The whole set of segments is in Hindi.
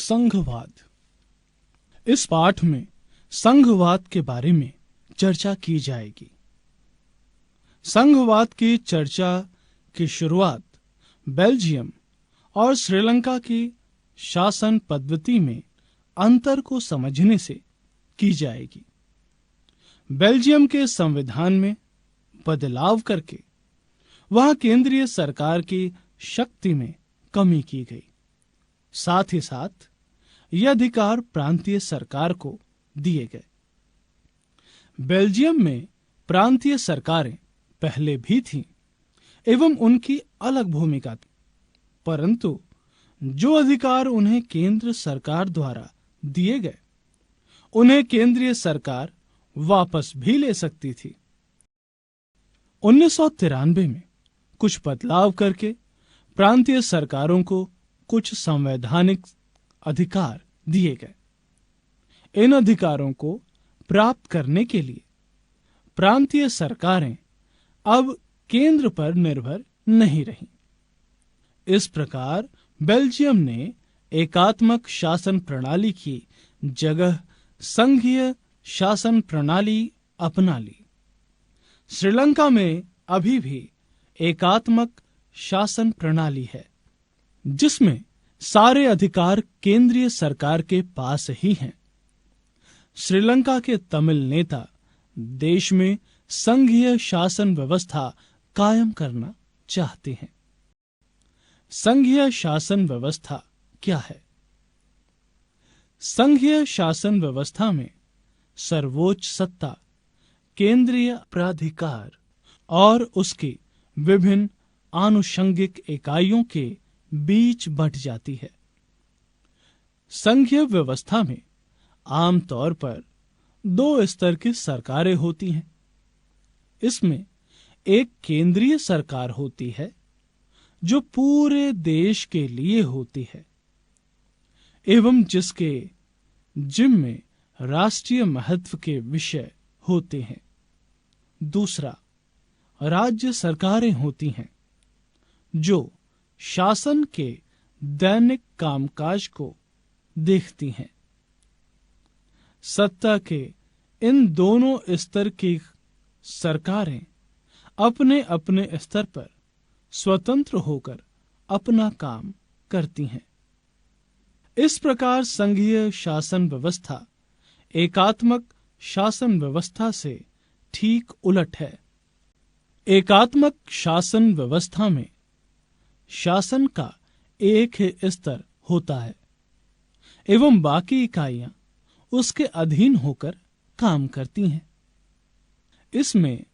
संघवाद। इस पाठ में संघवाद के बारे में चर्चा की जाएगी। संघवाद की चर्चा की शुरुआत बेल्जियम और श्रीलंका की शासन पद्धति में अंतर को समझने से की जाएगी। बेल्जियम के संविधान में बदलाव करके वहां केंद्रीय सरकार की शक्ति में कमी की गई। साथ ही साथ यह अधिकार प्रांतीय सरकार को दिए गए। बेल्जियम में प्रांतीय सरकारें पहले भी थीं एवं उनकी अलग भूमिका थी, परंतु जो अधिकार उन्हें केंद्र सरकार द्वारा दिए गए उन्हें केंद्रीय सरकार वापस भी ले सकती थी। 1993 में कुछ बदलाव करके प्रांतीय सरकारों को कुछ संवैधानिक अधिकार दिए गए। इन अधिकारों को प्राप्त करने के लिए प्रांतीय सरकारें अब केंद्र पर निर्भर नहीं रहीं। इस प्रकार बेल्जियम ने एकात्मक शासन प्रणाली की जगह संघीय शासन प्रणाली अपना ली। श्रीलंका में अभी भी एकात्मक शासन प्रणाली है, जिसमें सारे अधिकार केंद्रीय सरकार के पास ही हैं। श्रीलंका के तमिल नेता देश में संघीय शासन व्यवस्था कायम करना चाहते हैं। संघीय शासन व्यवस्था क्या है? संघीय शासन व्यवस्था में सर्वोच्च सत्ता केंद्रीय प्राधिकार और उसकी विभिन्न आनुषंगिक इकाइयों के बीच बंट जाती है। संघीय व्यवस्था में आमतौर पर 2 स्तर की सरकारें होती हैं। इसमें एक केंद्रीय सरकार होती है जो पूरे देश के लिए होती है एवं जिसके जिम्मे राष्ट्रीय महत्व के विषय होते हैं। दूसरा राज्य सरकारें होती हैं जो शासन के दैनिक कामकाज को देखती हैं। सत्ता के इन दोनों स्तर की सरकारें अपने अपने स्तर पर स्वतंत्र होकर अपना काम करती हैं। इस प्रकार संघीय शासन व्यवस्था एकात्मक शासन व्यवस्था से ठीक उलट है। एकात्मक शासन व्यवस्था में शासन का एक ही स्तर होता है एवं बाकी इकाइयां उसके अधीन होकर काम करती हैं। इसमें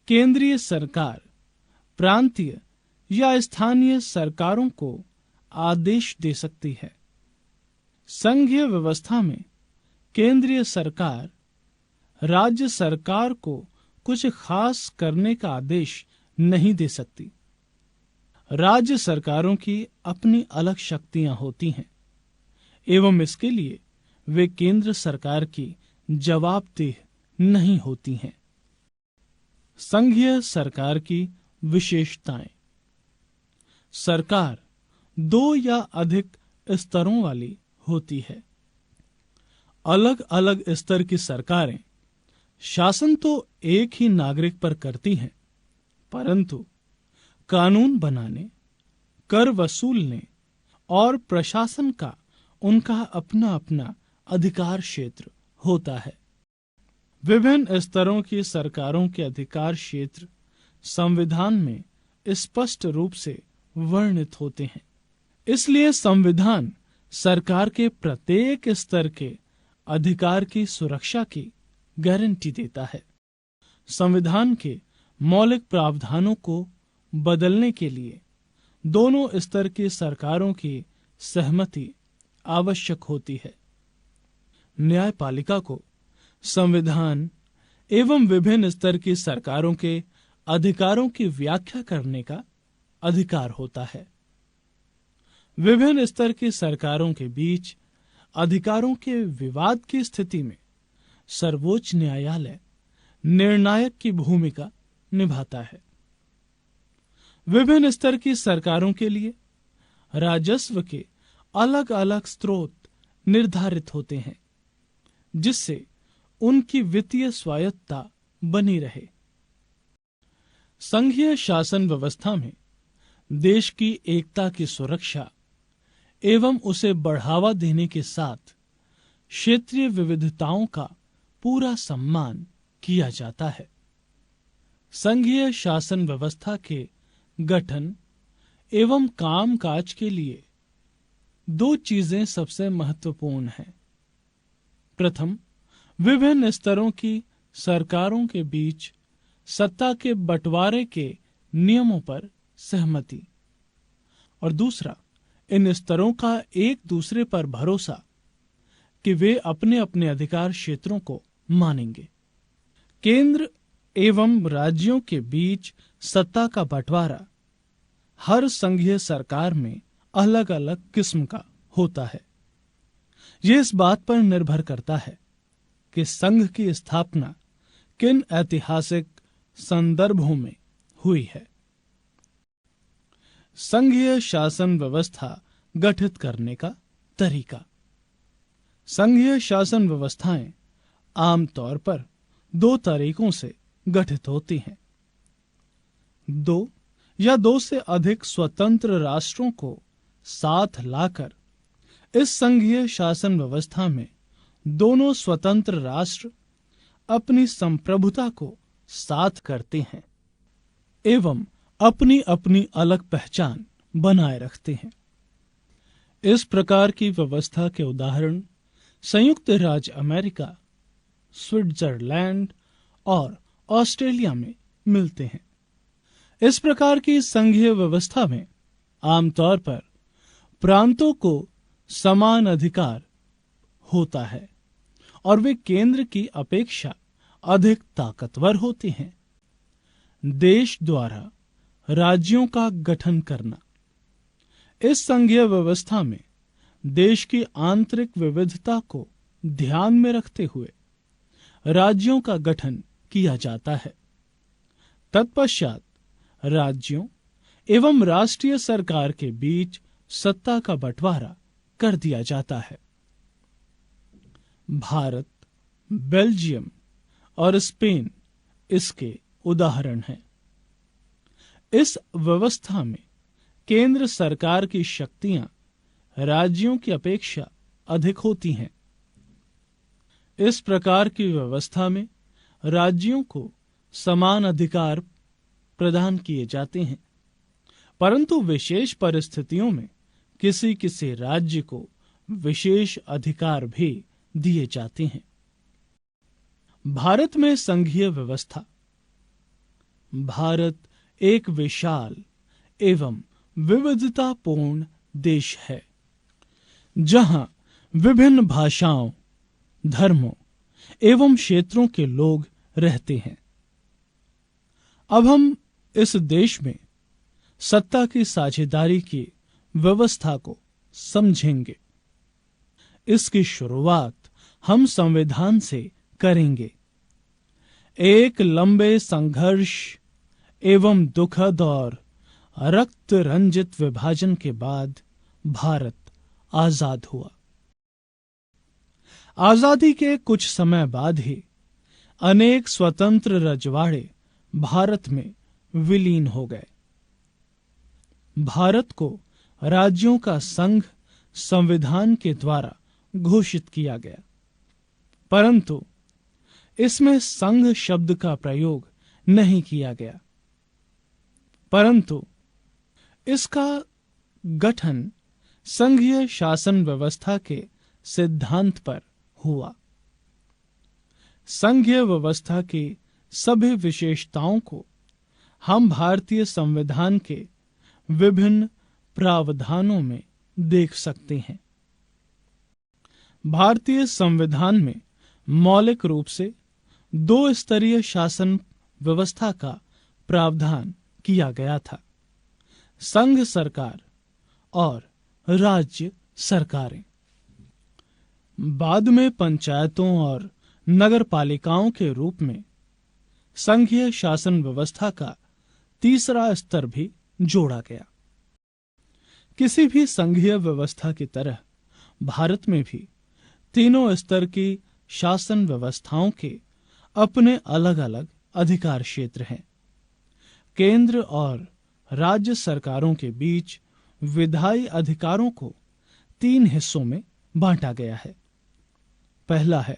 केंद्रीय सरकार प्रांतीय या स्थानीय सरकारों को आदेश दे सकती है। संघीय व्यवस्था में केंद्रीय सरकार राज्य सरकार को कुछ खास करने का आदेश नहीं दे सकती। राज्य सरकारों की अपनी अलग शक्तियां होती हैं एवं इसके लिए वे केंद्र सरकार की जवाबदेह नहीं होती हैं। संघीय सरकार की विशेषताएं। सरकार 2 या अधिक स्तरों वाली होती है। अलग अलग स्तर की सरकारें शासन तो एक ही नागरिक पर करती हैं, परंतु कानून बनाने, कर वसूलने और प्रशासन का उनका अपना अपना अधिकार क्षेत्र होता है। विभिन्न स्तरों की सरकारों के अधिकार क्षेत्र संविधान में स्पष्ट रूप से वर्णित होते हैं। इसलिए संविधान सरकार के प्रत्येक स्तर के अधिकार की सुरक्षा की गारंटी देता है। संविधान के मौलिक प्रावधानों को बदलने के लिए दोनों स्तर की सरकारों की सहमति आवश्यक होती है। न्यायपालिका को संविधान एवं विभिन्न स्तर की सरकारों के अधिकारों की व्याख्या करने का अधिकार होता है। विभिन्न स्तर की सरकारों के बीच अधिकारों के विवाद की स्थिति में सर्वोच्च न्यायालय निर्णायक की भूमिका निभाता है। विभिन्न स्तर की सरकारों के लिए राजस्व के अलग अलग स्रोत निर्धारित होते हैं, जिससे उनकी वित्तीय स्वायत्तता बनी रहे। संघीय शासन व्यवस्था में देश की एकता की सुरक्षा एवं उसे बढ़ावा देने के साथ क्षेत्रीय विविधताओं का पूरा सम्मान किया जाता है। संघीय शासन व्यवस्था के गठन एवं कामकाज के लिए दो चीजें सबसे महत्वपूर्ण हैं। प्रथम, विभिन्न स्तरों की सरकारों के बीच सत्ता के बंटवारे के नियमों पर सहमति, और दूसरा, इन स्तरों का एक दूसरे पर भरोसा कि वे अपने अपने अधिकार क्षेत्रों को मानेंगे। केंद्र एवं राज्यों के बीच सत्ता का बंटवारा हर संघीय सरकार में अलग अलग किस्म का होता है। यह इस बात पर निर्भर करता है कि संघ की स्थापना किन ऐतिहासिक संदर्भों में हुई है। संघीय शासन व्यवस्था गठित करने का तरीका। संघीय शासन व्यवस्थाएं आमतौर पर दो तरीकों से गठित होती हैं। दो या दो से अधिक स्वतंत्र राष्ट्रों को साथ लाकर इस संघीय शासन व्यवस्था में दोनों स्वतंत्र राष्ट्र अपनी संप्रभुता को साथ करते हैं एवं अपनी अपनी अलग पहचान बनाए रखते हैं। इस प्रकार की व्यवस्था के उदाहरण संयुक्त राज्य अमेरिका, स्विट्जरलैंड और ऑस्ट्रेलिया में मिलते हैं। इस प्रकार की संघीय व्यवस्था में आमतौर पर प्रांतों को समान अधिकार होता है और वे केंद्र की अपेक्षा अधिक ताकतवर होते हैं। देश द्वारा राज्यों का गठन करना। इस संघीय व्यवस्था में देश की आंतरिक विविधता को ध्यान में रखते हुए राज्यों का गठन किया जाता है। तत्पश्चात राज्यों एवं राष्ट्रीय सरकार के बीच सत्ता का बंटवारा कर दिया जाता है। भारत, बेल्जियम और स्पेन इसके उदाहरण हैं। इस व्यवस्था में केंद्र सरकार की शक्तियां राज्यों की अपेक्षा अधिक होती हैं। इस प्रकार की व्यवस्था में राज्यों को समान अधिकार प्रदान किए जाते हैं, परंतु विशेष परिस्थितियों में किसी किसी राज्य को विशेष अधिकार भी दिए जाते हैं। भारत में संघीय व्यवस्था। भारत एक विशाल एवं विविधतापूर्ण देश है, जहां विभिन्न भाषाओं, धर्मों एवं क्षेत्रों के लोग रहते हैं। अब हम इस देश में सत्ता की साझेदारी की व्यवस्था को समझेंगे। इसकी शुरुआत हम संविधान से करेंगे। एक लंबे संघर्ष एवं दुखद और रक्त रंजित विभाजन के बाद भारत आजाद हुआ। आजादी के कुछ समय बाद ही अनेक स्वतंत्र रजवाड़े भारत में विलीन हो गए। भारत को राज्यों का संघ संविधान के द्वारा घोषित किया गया, परंतु इसमें संघ शब्द का प्रयोग नहीं किया गया, परंतु इसका गठन संघीय शासन व्यवस्था के सिद्धांत पर हुआ। संघीय व्यवस्था की सभी विशेषताओं को हम भारतीय संविधान के विभिन्न प्रावधानों में देख सकते हैं। भारतीय संविधान में मौलिक रूप से दो स्तरीय शासन व्यवस्था का प्रावधान किया गया था, संघ सरकार और राज्य सरकारें। बाद में पंचायतों और नगर पालिकाओं के रूप में संघीय शासन व्यवस्था का तीसरा स्तर भी जोड़ा गया। किसी भी संघीय व्यवस्था की तरह भारत में भी तीनों स्तर की शासन व्यवस्थाओं के अपने अलग अलग अधिकार क्षेत्र हैं। केंद्र और राज्य सरकारों के बीच विधायी अधिकारों को 3 हिस्सों में बांटा गया है। पहला है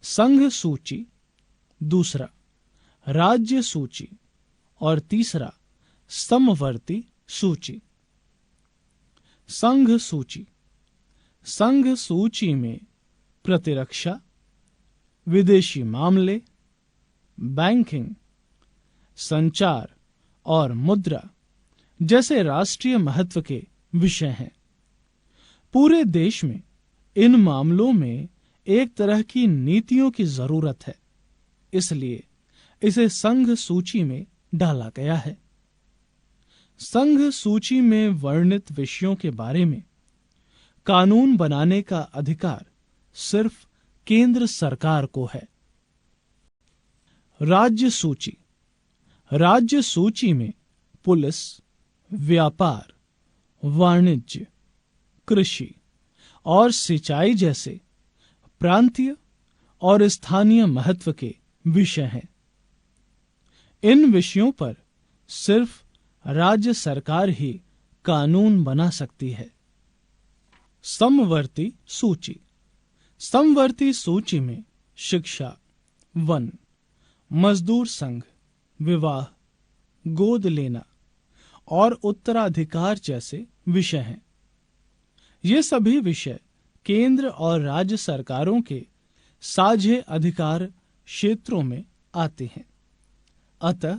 संघ सूची, दूसरा राज्य सूची और तीसरा समवर्ती सूची। संघ सूची। संघ सूची में प्रतिरक्षा, विदेशी मामले, बैंकिंग, संचार और मुद्रा जैसे राष्ट्रीय महत्व के विषय हैं। पूरे देश में इन मामलों में एक तरह की नीतियों की जरूरत है, इसलिए इसे संघ सूची में डाला गया है। संघ सूची में वर्णित विषयों के बारे में कानून बनाने का अधिकार सिर्फ केंद्र सरकार को है। राज्य सूची। राज्य सूची में पुलिस, व्यापार, वाणिज्य, कृषि और सिंचाई जैसे प्रांतीय और स्थानीय महत्व के विषय हैं। इन विषयों पर सिर्फ राज्य सरकार ही कानून बना सकती है। समवर्ती सूची। समवर्ती सूची में शिक्षा, वन, मजदूर संघ, विवाह, गोद लेना और उत्तराधिकार जैसे विषय हैं। ये सभी विषय केंद्र और राज्य सरकारों के साझे अधिकार क्षेत्रों में आते हैं। अतः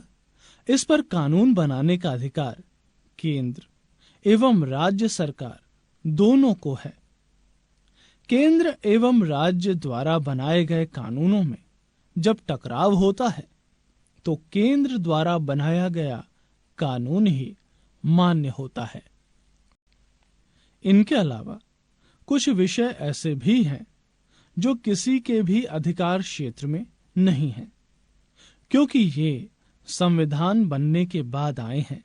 इस पर कानून बनाने का अधिकार केंद्र एवं राज्य सरकार दोनों को है। केंद्र एवं राज्य द्वारा बनाए गए कानूनों में जब टकराव होता है तो केंद्र द्वारा बनाया गया कानून ही मान्य होता है। इनके अलावा कुछ विषय ऐसे भी हैं जो किसी के भी अधिकार क्षेत्र में नहीं हैं, क्योंकि ये संविधान बनने के बाद आए हैं,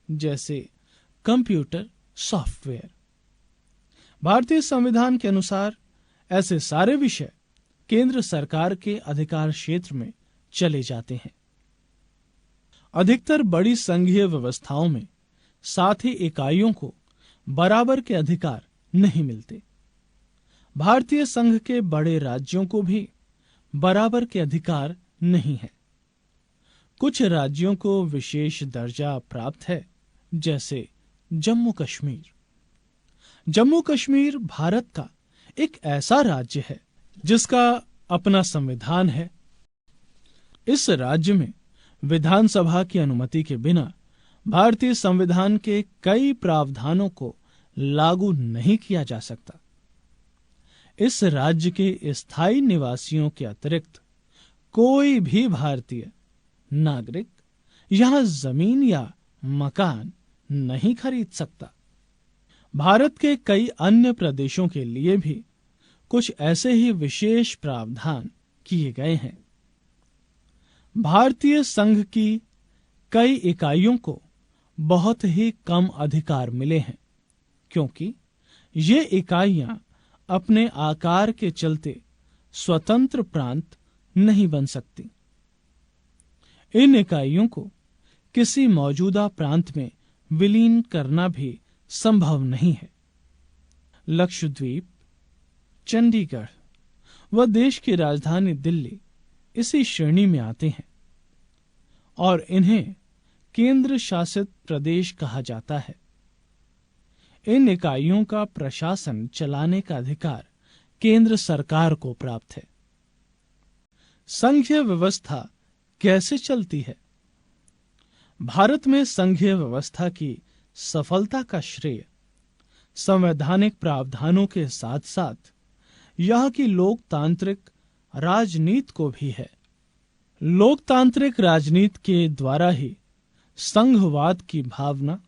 जैसे कंप्यूटर सॉफ्टवेयर। भारतीय संविधान के अनुसार ऐसे सारे विषय केंद्र सरकार के अधिकार क्षेत्र में चले जाते हैं। अधिकतर बड़ी संघीय व्यवस्थाओं में साथी इकाइयों को बराबर के अधिकार नहीं मिलते। भारतीय संघ के बड़े राज्यों को भी बराबर के अधिकार नहीं है। कुछ राज्यों को विशेष दर्जा प्राप्त है, जैसे जम्मू कश्मीर। जम्मू कश्मीर भारत का एक ऐसा राज्य है जिसका अपना संविधान है। इस राज्य में विधानसभा की अनुमति के बिना भारतीय संविधान के कई प्रावधानों को लागू नहीं किया जा सकता। इस राज्य के स्थायी निवासियों के अतिरिक्त कोई भी भारतीय नागरिक यहां जमीन या मकान नहीं खरीद सकता। भारत के कई अन्य प्रदेशों के लिए भी कुछ ऐसे ही विशेष प्रावधान किए गए हैं। भारतीय संघ की कई इकाइयों को बहुत ही कम अधिकार मिले हैं, क्योंकि ये इकाइयां अपने आकार के चलते स्वतंत्र प्रांत नहीं बन सकती। इन इकाइयों को किसी मौजूदा प्रांत में विलीन करना भी संभव नहीं है। लक्षद्वीप, चंडीगढ़ व देश की राजधानी दिल्ली इसी श्रेणी में आते हैं और इन्हें केंद्र शासित प्रदेश कहा जाता है। इन इकाइयों का प्रशासन चलाने का अधिकार केंद्र सरकार को प्राप्त है। संघीय व्यवस्था कैसे चलती है? भारत में संघीय व्यवस्था की सफलता का श्रेय संवैधानिक प्रावधानों के साथ साथ यह की लोकतांत्रिक राजनीति को भी है। लोकतांत्रिक राजनीति के द्वारा ही संघवाद की भावना,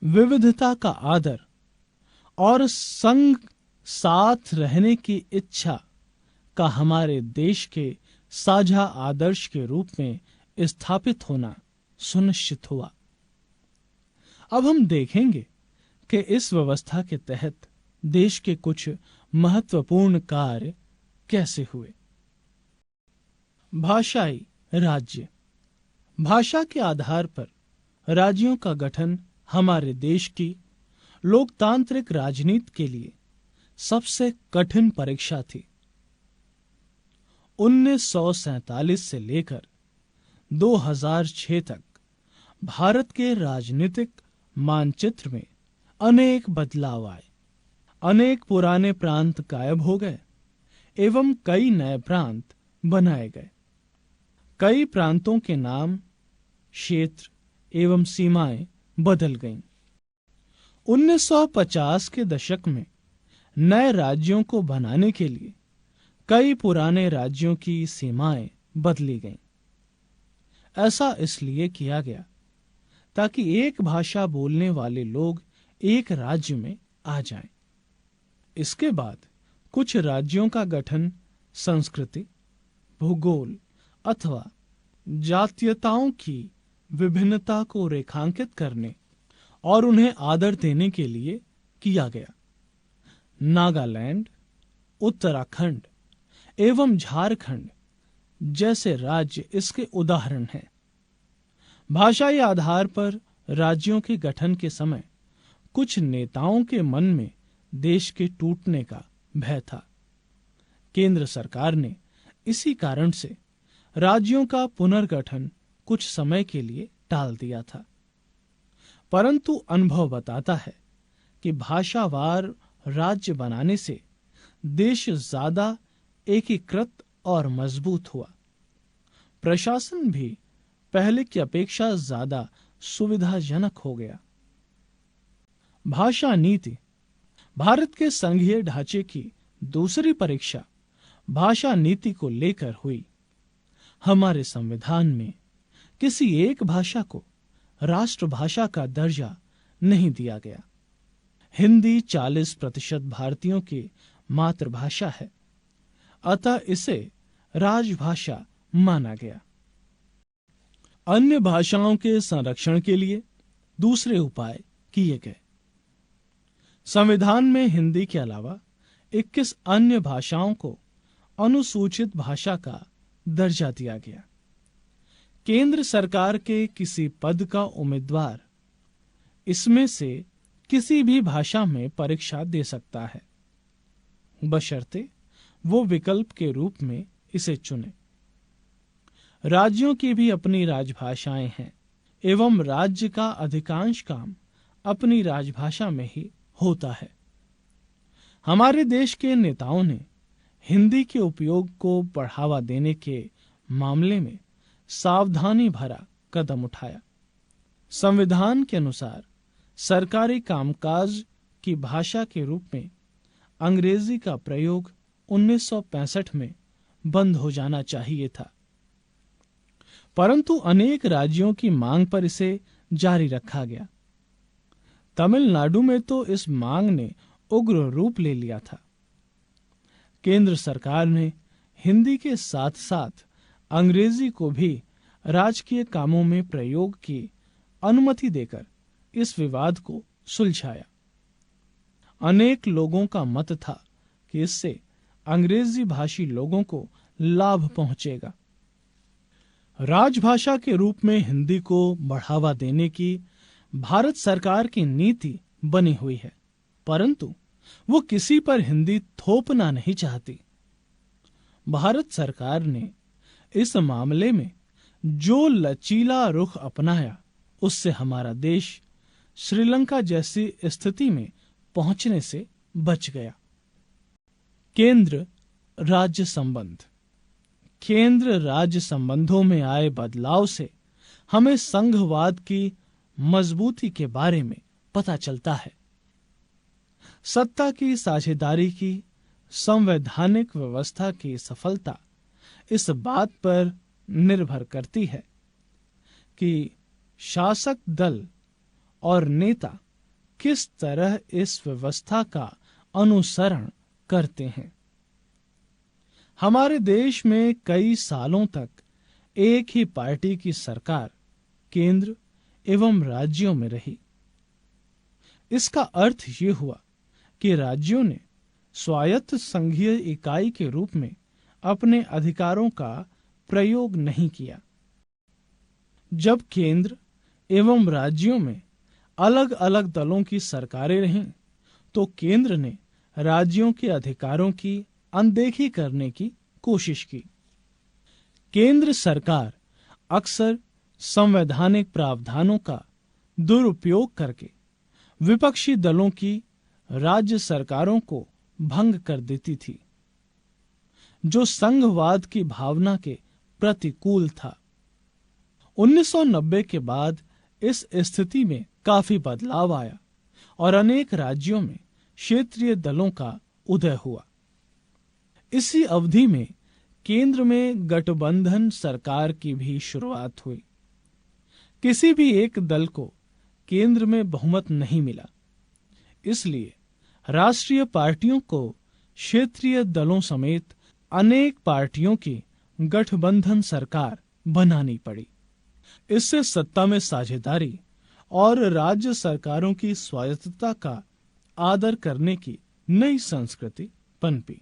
विविधता का आदर और संघ साथ रहने की इच्छा का हमारे देश के साझा आदर्श के रूप में स्थापित होना सुनिश्चित हुआ। अब हम देखेंगे कि इस व्यवस्था के तहत देश के कुछ महत्वपूर्ण कार्य कैसे हुए। भाषाई राज्य। भाषा के आधार पर राज्यों का गठन हमारे देश की लोकतांत्रिक राजनीति के लिए सबसे कठिन परीक्षा थी। 1947 से लेकर 2006 तक भारत के राजनीतिक मानचित्र में अनेक बदलाव आए। अनेक पुराने प्रांत गायब हो गए एवं कई नए प्रांत बनाए गए। कई प्रांतों के नाम, क्षेत्र एवं सीमाएं बदल गईं। 1950 के दशक में नए राज्यों को बनाने के लिए कई पुराने राज्यों की सीमाएं बदली गईं। ऐसा इसलिए किया गया ताकि एक भाषा बोलने वाले लोग एक राज्य में आ जाएं। इसके बाद कुछ राज्यों का गठन संस्कृति, भूगोल अथवा जातीयताओं की विभिन्नता को रेखांकित करने और उन्हें आदर देने के लिए किया गया। नागालैंड, उत्तराखंड एवं झारखंड जैसे राज्य इसके उदाहरण हैं। भाषाई आधार पर राज्यों के गठन के समय कुछ नेताओं के मन में देश के टूटने का भय था। केंद्र सरकार ने इसी कारण से राज्यों का पुनर्गठन कुछ समय के लिए टाल दिया था। परंतु अनुभव बताता है कि भाषावार राज्य बनाने से देश ज्यादा एकीकृत और मजबूत हुआ। प्रशासन भी पहले की अपेक्षा ज्यादा सुविधाजनक हो गया। भाषा नीति। भारत के संघीय ढांचे की दूसरी परीक्षा भाषा नीति को लेकर हुई। हमारे संविधान में किसी एक भाषा को राष्ट्रभाषा का दर्जा नहीं दिया गया। हिंदी 40% भारतीयों की मातृभाषा है, अतः इसे राजभाषा माना गया। अन्य भाषाओं के संरक्षण के लिए दूसरे उपाय किए गए। संविधान में हिंदी के अलावा 21 अन्य भाषाओं को अनुसूचित भाषा का दर्जा दिया गया। केंद्र सरकार के किसी पद का उम्मीदवार इसमें से किसी भी भाषा में परीक्षा दे सकता है, बशर्ते वो विकल्प के रूप में इसे चुने। राज्यों की भी अपनी राजभाषाएं हैं एवं राज्य का अधिकांश काम अपनी राजभाषा में ही होता है। हमारे देश के नेताओं ने हिंदी के उपयोग को बढ़ावा देने के मामले में सावधानी भरा कदम उठाया। संविधान के अनुसार सरकारी कामकाज की भाषा के रूप में अंग्रेजी का प्रयोग 1965 में बंद हो जाना चाहिए था, परंतु अनेक राज्यों की मांग पर इसे जारी रखा गया। तमिलनाडु में तो इस मांग ने उग्र रूप ले लिया था। केंद्र सरकार ने हिंदी के साथ साथ अंग्रेजी को भी राजकीय कामों में प्रयोग की अनुमति देकर इस विवाद को सुलझाया। अनेक लोगों का मत था कि इससे अंग्रेजी भाषी लोगों को लाभ पहुंचेगा। राजभाषा के रूप में हिंदी को बढ़ावा देने की भारत सरकार की नीति बनी हुई है, परंतु वो किसी पर हिंदी थोपना नहीं चाहती। भारत सरकार ने इस मामले में जो लचीला रुख अपनाया, उससे हमारा देश श्रीलंका जैसी स्थिति में पहुंचने से बच गया। केंद्र राज्य संबंध। केंद्र राज्य संबंधों में आए बदलाव से हमें संघवाद की मजबूती के बारे में पता चलता है। सत्ता की साझेदारी की संवैधानिक व्यवस्था की सफलता इस बात पर निर्भर करती है कि शासक दल और नेता किस तरह इस व्यवस्था का अनुसरण करते हैं। हमारे देश में कई सालों तक एक ही पार्टी की सरकार केंद्र एवं राज्यों में रही। इसका अर्थ ये हुआ कि राज्यों ने स्वायत्त संघीय इकाई के रूप में अपने अधिकारों का प्रयोग नहीं किया। जब केंद्र एवं राज्यों में अलग अलग दलों की सरकारें रहीं, तो केंद्र ने राज्यों के अधिकारों की अनदेखी करने की कोशिश की। केंद्र सरकार अक्सर संवैधानिक प्रावधानों का दुरुपयोग करके विपक्षी दलों की राज्य सरकारों को भंग कर देती थी, जो संघवाद की भावना के प्रतिकूल था। 1990 के बाद इस स्थिति में काफी बदलाव आया और अनेक राज्यों में क्षेत्रीय दलों का उदय हुआ। इसी अवधि में केंद्र में गठबंधन सरकार की भी शुरुआत हुई। किसी भी एक दल को केंद्र में बहुमत नहीं मिला, इसलिए राष्ट्रीय पार्टियों को क्षेत्रीय दलों समेत अनेक पार्टियों की गठबंधन सरकार बनानी पड़ी। इससे सत्ता में साझेदारी और राज्य सरकारों की स्वायत्तता का आदर करने की नई संस्कृति पनपी।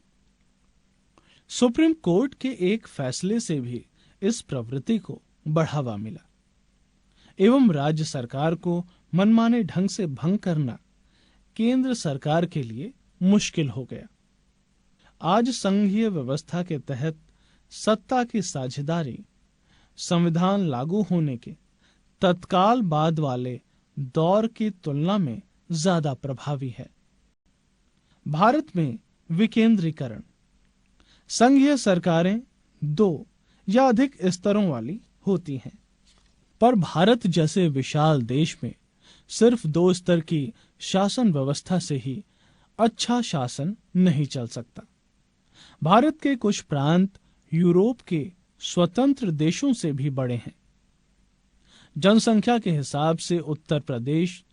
सुप्रीम कोर्ट के एक फैसले से भी इस प्रवृत्ति को बढ़ावा मिला एवं राज्य सरकार को मनमाने ढंग से भंग करना केंद्र सरकार के लिए मुश्किल हो गया। आज संघीय व्यवस्था के तहत सत्ता की साझेदारी संविधान लागू होने के तत्काल बाद वाले दौर की तुलना में ज्यादा प्रभावी है। भारत में विकेंद्रीकरण। संघीय सरकारें 2 या अधिक स्तरों वाली होती हैं, पर भारत जैसे विशाल देश में सिर्फ 2 स्तर की शासन व्यवस्था से ही अच्छा शासन नहीं चल सकता। भारत के कुछ प्रांत यूरोप के स्वतंत्र देशों से भी बड़े हैं। जनसंख्या के हिसाब से उत्तर प्रदेश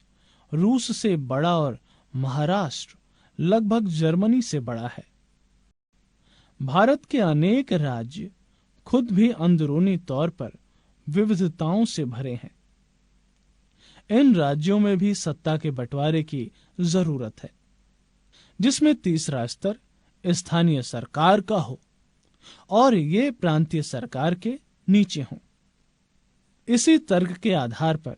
रूस से बड़ा और महाराष्ट्र लगभग जर्मनी से बड़ा है। भारत के अनेक राज्य खुद भी अंदरूनी तौर पर विविधताओं से भरे हैं। इन राज्यों में भी सत्ता के बंटवारे की जरूरत है, जिसमें तीसरा स्तर स्थानीय सरकार का हो और ये प्रांतीय सरकार के नीचे हो। इसी तर्क के आधार पर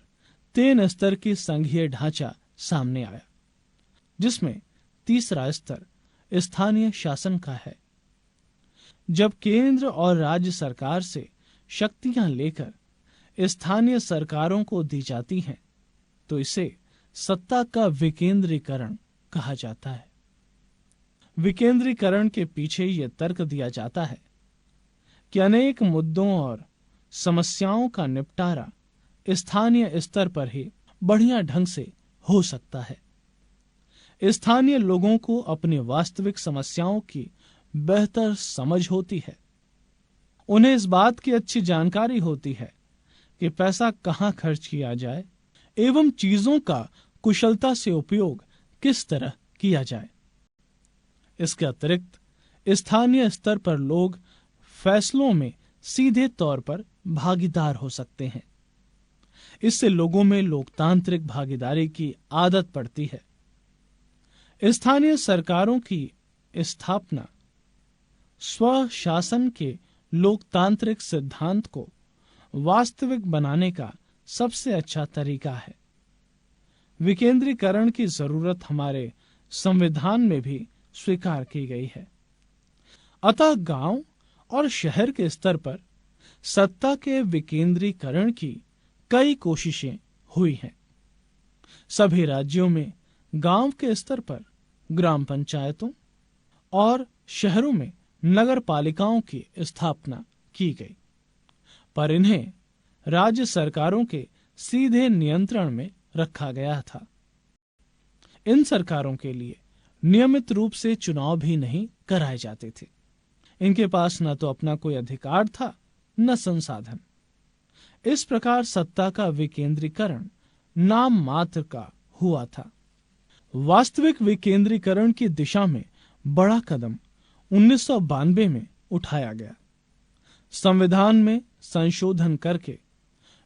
3 स्तर की संघीय ढांचा सामने आया, जिसमें तीसरा स्तर स्थानीय शासन का है। जब केंद्र और राज्य सरकार से शक्तियां लेकर स्थानीय सरकारों को दी जाती हैं, तो इसे सत्ता का विकेंद्रीकरण कहा जाता है। विकेंद्रीकरण के पीछे यह तर्क दिया जाता है कि अनेक मुद्दों और समस्याओं का निपटारा स्थानीय स्तर पर ही बढ़िया ढंग से हो सकता है। स्थानीय लोगों को अपनी वास्तविक समस्याओं की बेहतर समझ होती है। उन्हें इस बात की अच्छी जानकारी होती है कि पैसा कहां खर्च किया जाए एवं चीजों का कुशलता से उपयोग किस तरह किया जाए। इसके अतिरिक्त स्थानीय स्तर पर लोग फैसलों में सीधे तौर पर भागीदार हो सकते हैं। इससे लोगों में लोकतांत्रिक भागीदारी की आदत पड़ती है। स्थानीय सरकारों की स्थापना स्वशासन के लोकतांत्रिक सिद्धांत को वास्तविक बनाने का सबसे अच्छा तरीका है। विकेंद्रीकरण की जरूरत हमारे संविधान में भी स्वीकार की गई है। अतः गांव और शहर के स्तर पर सत्ता के विकेंद्रीकरण की कई कोशिशें हुई हैं। सभी राज्यों में गांव के स्तर पर ग्राम पंचायतों और शहरों में नगर पालिकाओं की स्थापना की गई, पर इन्हें राज्य सरकारों के सीधे नियंत्रण में रखा गया था। इन सरकारों के लिए नियमित रूप से चुनाव भी नहीं कराए जाते थे। इनके पास न तो अपना कोई अधिकार था, न संसाधन। इस प्रकार सत्ता का विकेंद्रीकरण नाम मात्र का हुआ था। वास्तविक विकेंद्रीकरण की दिशा में बड़ा कदम 1992 में उठाया गया। संविधान में संशोधन करके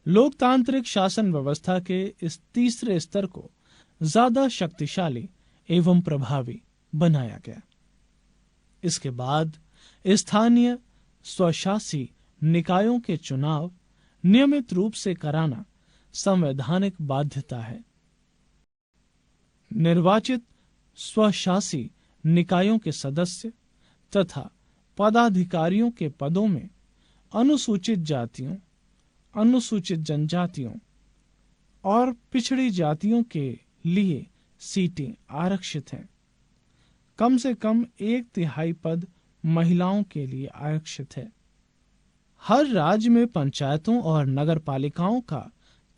लोकतांत्रिक शासन व्यवस्था के इस तीसरे स्तर को ज्यादा शक्तिशाली एवं प्रभावी बनाया गया। इसके बाद स्थानीय स्वशासी निकायों के चुनाव नियमित रूप से कराना संवैधानिक बाध्यता है। निर्वाचित स्वशासी निकायों के सदस्य तथा पदाधिकारियों के पदों में अनुसूचित जातियों, अनुसूचित जनजातियों और पिछड़ी जातियों के लिए सीटें आरक्षित हैं। कम से कम 1/3 पद महिलाओं के लिए आरक्षित है। हर राज्य में पंचायतों और नगरपालिकाओं का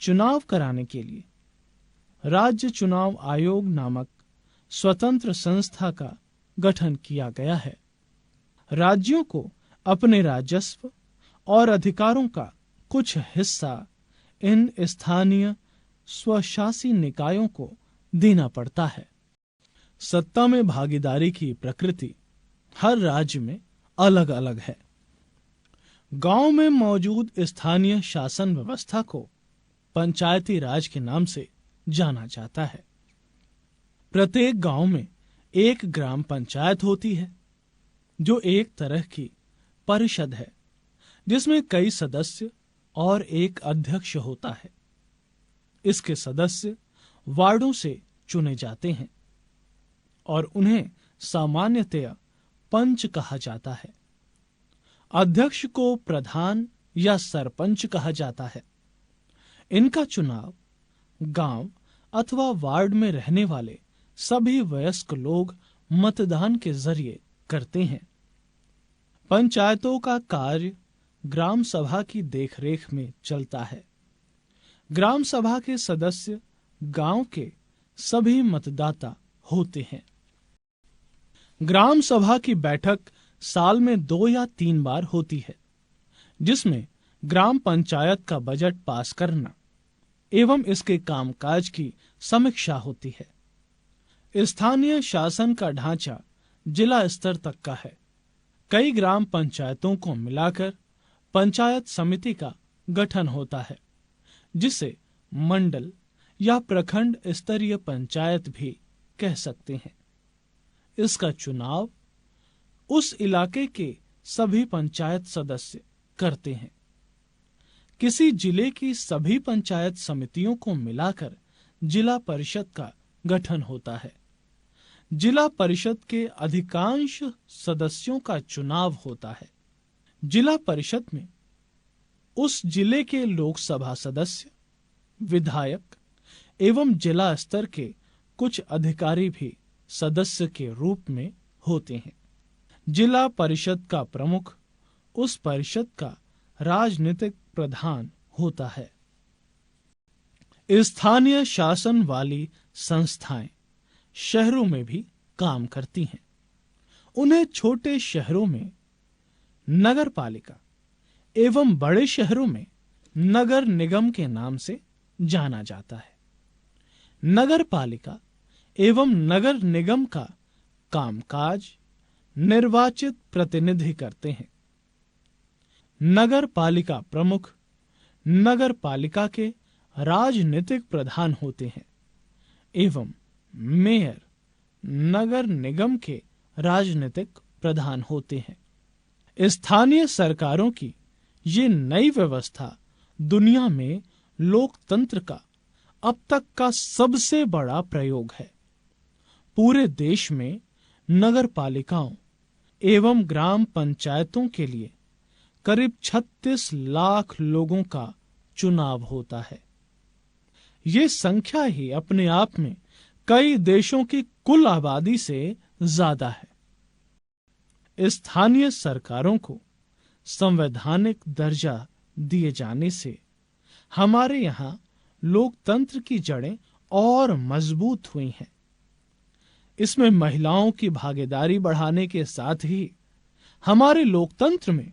चुनाव कराने के लिए राज्य चुनाव आयोग नामक स्वतंत्र संस्था का गठन किया गया है। राज्यों को अपने राजस्व और अधिकारों का कुछ हिस्सा इन स्थानीय स्वशासी निकायों को देना पड़ता है। सत्ता में भागीदारी की प्रकृति हर राज्य में अलग अलग है। गांव में मौजूद स्थानीय शासन व्यवस्था को पंचायती राज के नाम से जाना जाता है। प्रत्येक गांव में एक ग्राम पंचायत होती है, जो एक तरह की परिषद है जिसमें कई सदस्य और एक अध्यक्ष होता है। इसके सदस्य वार्डों से चुने जाते हैं और उन्हें सामान्यतया पंच कहा जाता है। अध्यक्ष को प्रधान या सरपंच कहा जाता है। इनका चुनाव गांव अथवा वार्ड में रहने वाले सभी वयस्क लोग मतदान के जरिए करते हैं। पंचायतों का कार्य ग्राम सभा की देखरेख में चलता है। ग्राम सभा के सदस्य गांव के सभी मतदाता होते हैं। ग्राम सभा की बैठक साल में 2 या 3 बार होती है, जिसमें ग्राम पंचायत का बजट पास करना एवं इसके कामकाज की समीक्षा होती है। स्थानीय शासन का ढांचा जिला स्तर तक का है। कई ग्राम पंचायतों को मिलाकर पंचायत समिति का गठन होता है, जिसे मंडल या प्रखंड स्तरीय पंचायत भी कह सकते हैं। इसका चुनाव उस इलाके के सभी पंचायत सदस्य करते हैं। किसी जिले की सभी पंचायत समितियों को मिलाकर जिला परिषद का गठन होता है। जिला परिषद के अधिकांश सदस्यों का चुनाव होता है। जिला परिषद में उस जिले के लोकसभा सदस्य, विधायक एवं जिला स्तर के कुछ अधिकारी भी सदस्य के रूप में होते हैं। जिला परिषद का प्रमुख उस परिषद का राजनीतिक प्रधान होता है। स्थानीय शासन वाली संस्थाएं शहरों में भी काम करती हैं। उन्हें छोटे शहरों में नगर पालिका एवं बड़े शहरों में नगर निगम के नाम से जाना जाता है। नगर पालिका एवं नगर निगम का कामकाज निर्वाचित प्रतिनिधि करते हैं। नगर पालिका प्रमुख नगर पालिका के राजनीतिक प्रधान होते हैं एवं मेयर नगर निगम के राजनीतिक प्रधान होते हैं। स्थानीय सरकारों की ये नई व्यवस्था दुनिया में लोकतंत्र का अब तक का सबसे बड़ा प्रयोग है। पूरे देश में नगर पालिकाओं एवं ग्राम पंचायतों के लिए करीब 36 लाख लोगों का चुनाव होता है। ये संख्या ही अपने आप में कई देशों की कुल आबादी से ज्यादा है। स्थानीय सरकारों को संवैधानिक दर्जा दिए जाने से हमारे यहाँ लोकतंत्र की जड़ें और मजबूत हुई हैं। इसमें महिलाओं की भागीदारी बढ़ाने के साथ ही हमारे लोकतंत्र में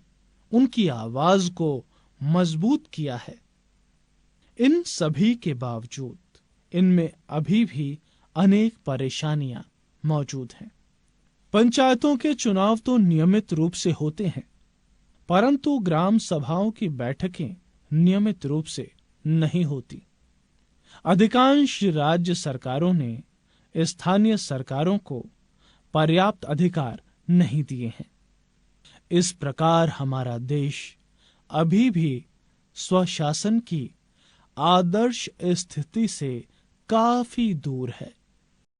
उनकी आवाज को मजबूत किया है। इन सभी के बावजूद इनमें अभी भी अनेक परेशानियां मौजूद हैं। पंचायतों के चुनाव तो नियमित रूप से होते हैं, परंतु ग्राम सभाओं की बैठकें नियमित रूप से नहीं होती। अधिकांश राज्य सरकारों ने स्थानीय सरकारों को पर्याप्त अधिकार नहीं दिए हैं। इस प्रकार हमारा देश अभी भी स्वशासन की आदर्श स्थिति से काफी दूर है।